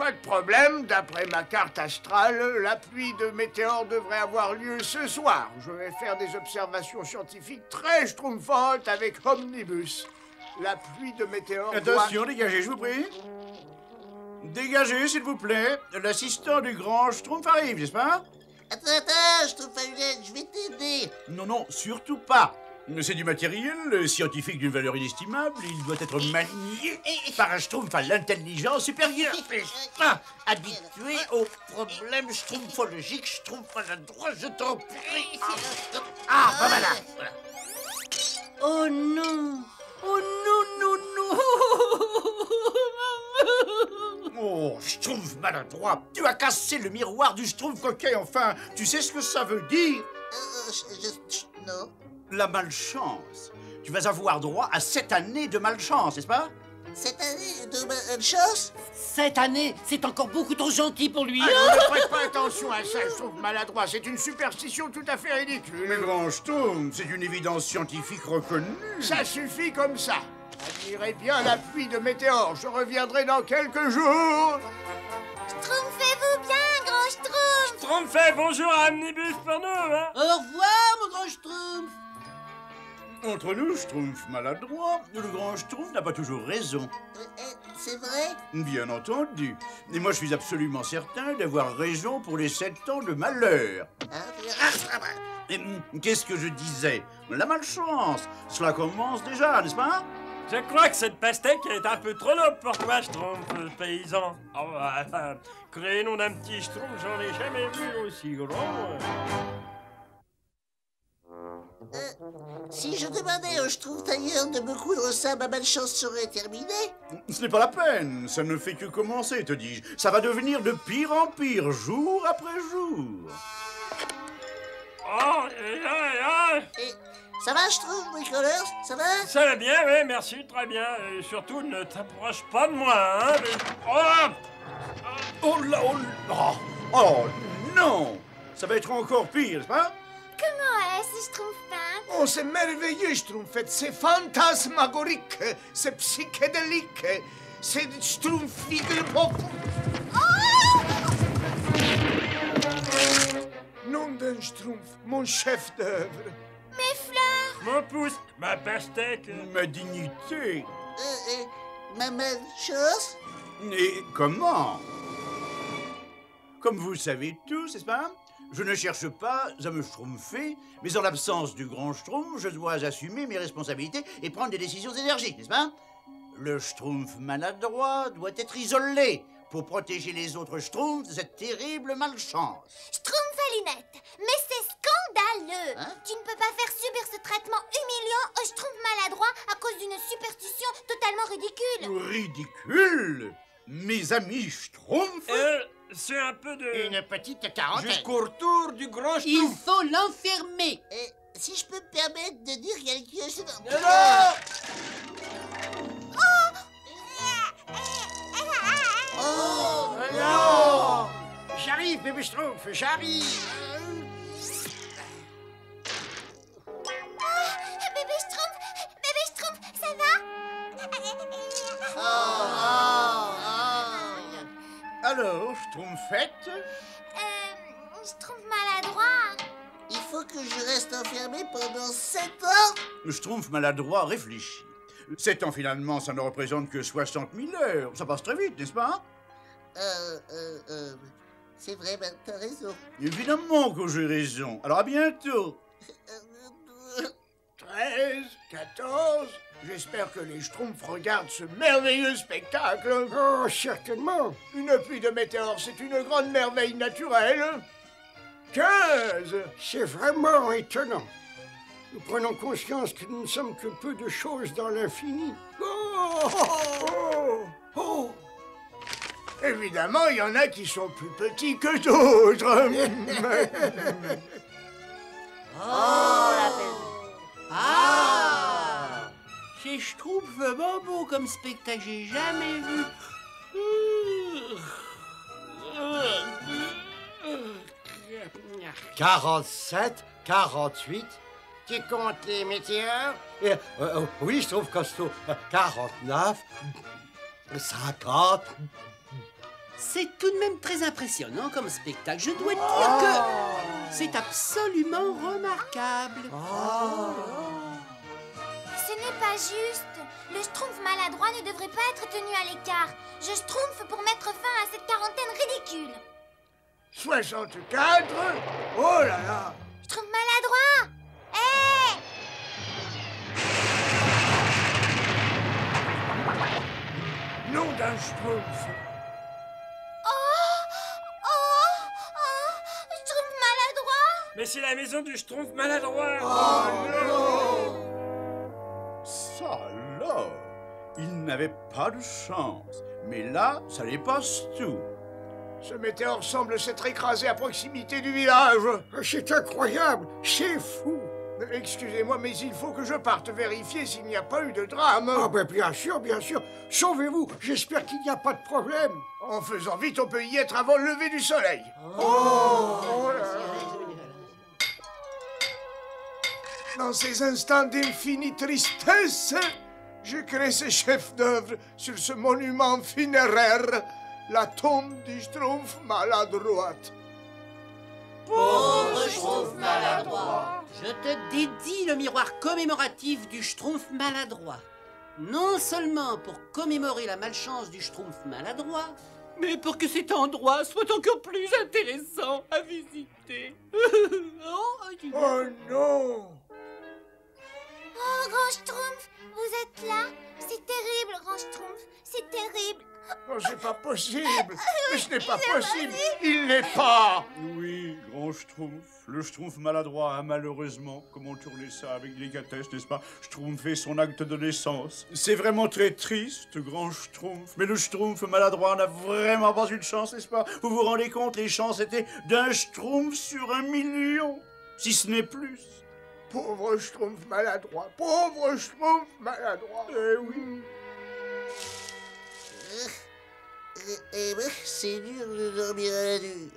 Pas de problème, d'après ma carte astrale, la pluie de météores devrait avoir lieu ce soir. Je vais faire des observations schtroumpfiques très schtroumpfantes avec Omnibus. La pluie de météores Attention, dégagez, je vous prie. Dégagez, s'il vous plaît. L'assistant du grand Schtroumpf arrive, n'est-ce pas? Attends, Schtroumpfalunette, je vais t'aider. Non, non, surtout pas. C'est du matériel scientifique d'une valeur inestimable. Il doit être manié par un Schtroumpf à l'intelligence supérieure. Habitué aux problèmes schtroumpfologiques, Schtroumpf maladroit, je t'en prie. Ah, ben voilà. Oh non! Oh non, non, non! Oh, Schtroumpf maladroit, tu as cassé le miroir du Schtroumpf coquet, enfin. Tu sais ce que ça veut dire? Non. La malchance. Tu vas avoir droit à 7 années de malchance, n'est-ce pas? 7 années de malchance? 7 années, c'est encore beaucoup trop gentil pour lui. Ah, ne prête pas attention à ça, je trouve maladroit. C'est une superstition tout à fait ridicule. Mais grand Schtroumpf, c'est une évidence scientifique reconnue. Ça suffit comme ça. Admirez bien la pluie de météores. Je reviendrai dans quelques jours. Schtroumpfez-vous bien, grand Schtroumpf. Schtroumpfez bonjour à Omnibus pour nous, hein. Au revoir, mon grand Schtroumpf. Entre nous, Schtroumpf maladroit, le grand Schtroumpf n'a pas toujours raison. C'est vrai? Bien entendu. Et moi, je suis absolument certain d'avoir raison pour les 7 ans de malheur. Et, qu'est-ce que je disais? La malchance, cela commence déjà, n'est-ce pas? Je crois que cette pastèque est un peu trop lourde pour toi, Schtroumpf, paysan. Oh, créez-nous d'un petit Schtroumpf, j'en ai jamais vu aussi grand. Si je demandais au Schtroumpf tailleur de me coudre ça, ma malchance serait terminée. Ce n'est pas la peine, ça ne fait que commencer, te dis-je. Ça va devenir de pire en pire, jour après jour. Oh, Et ça va, Schtroumpf, bricoleur? Ça va? ça va bien, oui, merci, très bien. Et surtout, ne t'approche pas de moi, hein. Oh, Oh là, oh là, oh non! Ça va être encore pire, n'est-ce pas? Comment est-ce, Schtroumpfin? Oh, c'est merveilleux, Schtroumpfette. C'est fantasmagorique. C'est psychédélique. C'est Schtroumpfique. Nom d'un Schtroumpf, mon chef d'œuvre. Mes fleurs. mon pouce, ma pastèque. Ma dignité. Ma malchance? Et comment? Comme vous le savez tous, n'est-ce pas? Je ne cherche pas à me schtroumpfer, mais en l'absence du grand Schtroumpf, je dois assumer mes responsabilités et prendre des décisions énergiques, n'est-ce pas? Le Schtroumpf maladroit doit être isolé pour protéger les autres Schtroumpfs de cette terrible malchance. Schtroumpfalunette, mais c'est scandaleux. Hein? Tu ne peux pas faire subir ce traitement humiliant au Schtroumpf maladroit à cause d'une superstition totalement ridicule. Ridicule! Mes amis Schtroumpfs? C'est un peu de... Une petite quarantaine. Jusqu'au retour du grand Il Schtroumpf. faut l'enfermer. Si je peux me permettre de dire quelque chose... Oh Non! J'arrive, bébé Schtroumpf, j'arrive. Bébé Schtroumpf, ça va? Alors, Schtroumpfette? Schtroumpf maladroit. Il faut que je reste enfermé pendant 7 ans? Le Schtroumpf maladroit réfléchit. 7 ans, finalement, ça ne représente que 60 000 heures. Ça passe très vite, n'est-ce pas? C'est vrai, ben, t'as raison. Évidemment que j'ai raison. Alors, à bientôt. 13, 14. J'espère que les Schtroumpfs regardent ce merveilleux spectacle. Oh, certainement. Une pluie de météores, c'est une grande merveille naturelle. 15. C'est vraiment étonnant. Nous prenons conscience que nous ne sommes que peu de choses dans l'infini. Oh! Oh! Évidemment, il y en a qui sont plus petits que d'autres. C'est Schtroumpf vraiment beau comme spectacle, j'ai jamais vu. 47, 48. Tu comptes les météores? Oui, je trouve costaud. 49, 50, C'est tout de même très impressionnant comme spectacle. Je dois dire que c'est absolument remarquable. Ce n'est pas juste. Le Schtroumpf maladroit ne devrait pas être tenu à l'écart. Je Schtroumpf pour mettre fin à cette quarantaine ridicule. 64. Oh là là. Schtroumpf maladroit. Hé! Nom d'un Schtroumpf. Schtroumpf maladroit. Mais c'est la maison du Schtroumpf maladroit. Ça alors, il n'avait pas de chance. Mais là, ça dépasse tout. Ce météore semble s'être écrasé à proximité du village. C'est incroyable, c'est fou. Excusez-moi, mais il faut que je parte vérifier s'il n'y a pas eu de drame. Ah ben bien sûr, bien sûr. Sauvez-vous, j'espère qu'il n'y a pas de problème. En faisant vite, on peut y être avant le lever du soleil. Dans ces instants d'infinie tristesse, je crée ce chef-d'œuvre sur ce monument funéraire, la tombe du Schtroumpf maladroite. Pauvre Schtroumpf maladroit. Je te dédie le miroir commémoratif du Schtroumpf maladroit. Non seulement pour commémorer la malchance du Schtroumpf maladroit, mais pour que cet endroit soit encore plus intéressant à visiter. Oh non! Oh, Grand Schtroumpf, vous êtes là? C'est terrible, Grand Schtroumpf, c'est terrible. Oh, c'est pas possible! Mais ce n'est pas possible! Il n'est pas! Oui, grand Schtroumpf. Le Schtroumpf maladroit a malheureusement, comment tourner ça avec délicatesse, n'est-ce pas, Schtroumpfé son acte de naissance. C'est vraiment très triste, grand Schtroumpf. Mais le Schtroumpf maladroit n'a vraiment pas eu de chance, n'est-ce pas? Vous vous rendez compte, les chances étaient d'un Schtroumpf sur 1 million, si ce n'est plus. Pauvre Schtroumpf maladroit! Pauvre Schtroumpf maladroit! Eh oui! Eh ben, c'est dur de dormir à la dure.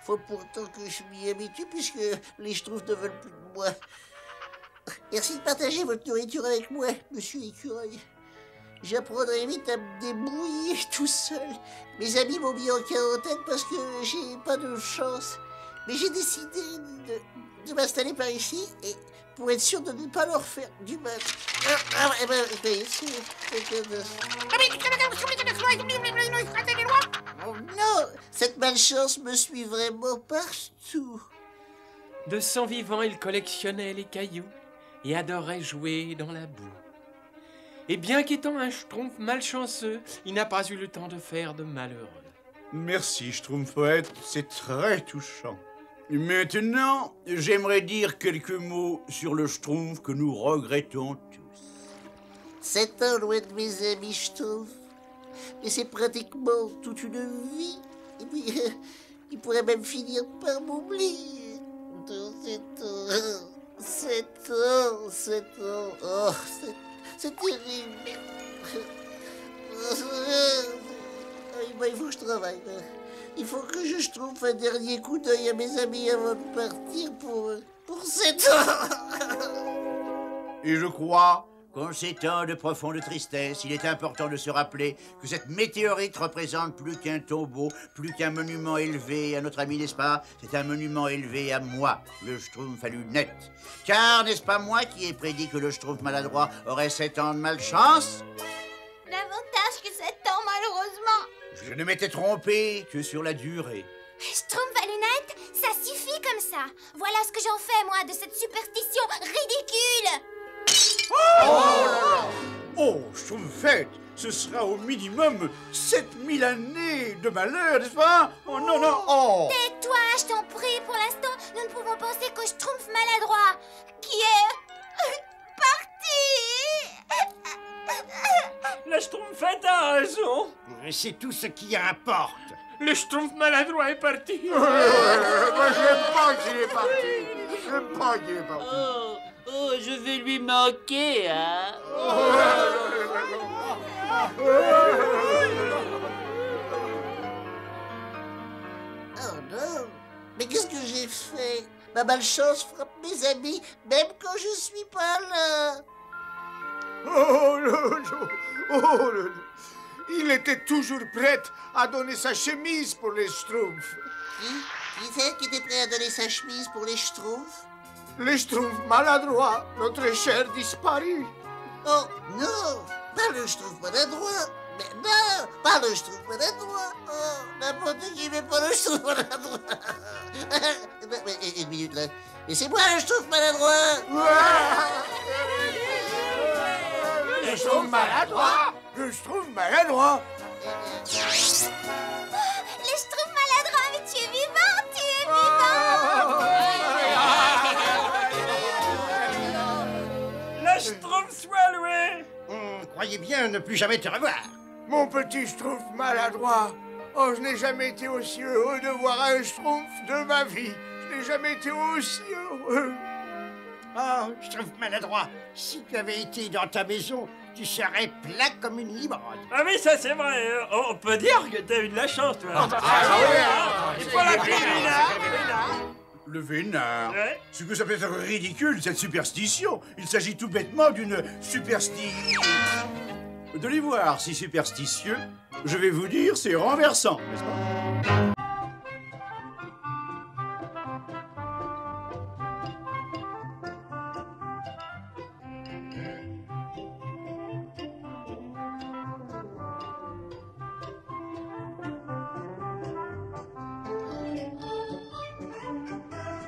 Faut pourtant que je m'y habitue puisque les Schtroumpfs ne veulent plus de moi. Merci de partager votre nourriture avec moi, monsieur l'écureuil. J'apprendrai vite à me débrouiller tout seul. Mes amis m'ont mis en quarantaine parce que j'ai pas de chance. Mais j'ai décidé de m'installer par ici et pour être sûr de ne pas leur faire du mal. Oh non, cette malchance me suit vraiment partout. De son vivant, il collectionnait les cailloux et adorait jouer dans la boue. Et bien qu'étant un Schtroumpf malchanceux, il n'a pas eu le temps de faire de malheureux. Merci, Schtroumpf poète, c'est très touchant. Maintenant, j'aimerais dire quelques mots sur le Schtroumpf que nous regrettons tous. 7 ans loin de mes amis Schtroumpf. Mais c'est pratiquement toute une vie. Et puis, il pourrait même finir par m'oublier. 7 ans. Oh, c'est terrible. Il faut que je travaille. Il faut que je trouve un dernier coup d'œil à mes amis avant de partir pour 7 ans. Et je crois qu'en ces temps de profonde tristesse, il est important de se rappeler que cette météorite représente plus qu'un tombeau, plus qu'un monument élevé à notre ami, n'est-ce pas? C'est un monument élevé à moi, le Schtroumpf à lunettes. Car n'est-ce pas moi qui ai prédit que le Schtroumpf maladroit aurait 7 ans de malchance? Davantage que 7 ans, malheureusement. Je ne m'étais trompé que sur la durée. Schtroumpf à lunettes, ça suffit comme ça. Voilà ce que j'en fais, moi, de cette superstition ridicule. Oh, Schtroumpfette, ce sera au minimum 7000 années de malheur, n'est-ce pas? Oh non, non, oh! Tais-toi, je t'en prie, pour l'instant, nous ne pouvons penser qu'au Schtroumpf maladroit, qui est parti. La Schtroumpfette a raison. C'est tout ce qui importe. Le Schtroumpf maladroit est parti. Moi, j'aime pas qu'il est parti. J'aime pas qu'il est parti. Oh, je vais lui manquer, hein. Oh non, mais qu'est-ce que j'ai fait? Ma malchance frappe mes amis, même quand je suis pas là. Oh là là. Oh là là. Il était toujours prêt à donner sa chemise pour les Schtroumpfs. Qui c'est qui était prêt à donner sa chemise pour les Schtroumpfs? Les Schtroumpfs maladroits, notre cher disparu. Oh, non, pas le Schtroumpf maladroit. Mais non, pas le Schtroumpf maladroit. Oh, n'importe qui, mais pas le Schtroumpf maladroit. Mais, une minute, là. Mais c'est moi le Schtroumpf maladroit. Le Schtroumpf maladroit. Le Schtroumpf maladroit. Le Schtroumpf maladroit, mais tu es vivant, tu es vivant. Le Schtroumpf soit loué. Croyez bien ne plus jamais te revoir. Mon petit Schtroumpf maladroit. Oh, je n'ai jamais été aussi heureux de voir un Schtroumpf de ma vie. Je n'ai jamais été aussi heureux. Oh, Schtroumpf maladroit, si tu avais été dans ta maison, tu serais plat comme une limonade. Ah oui, ça c'est vrai. On peut dire que t'as eu de la chance, toi. Il faut l'appeler Vénard. Le Vénard. Ouais. Ce que ça peut être ridicule, cette superstition. Il s'agit tout bêtement d'une superstition. De les voir si superstitieux, je vais vous dire, c'est renversant, n'est-ce pas?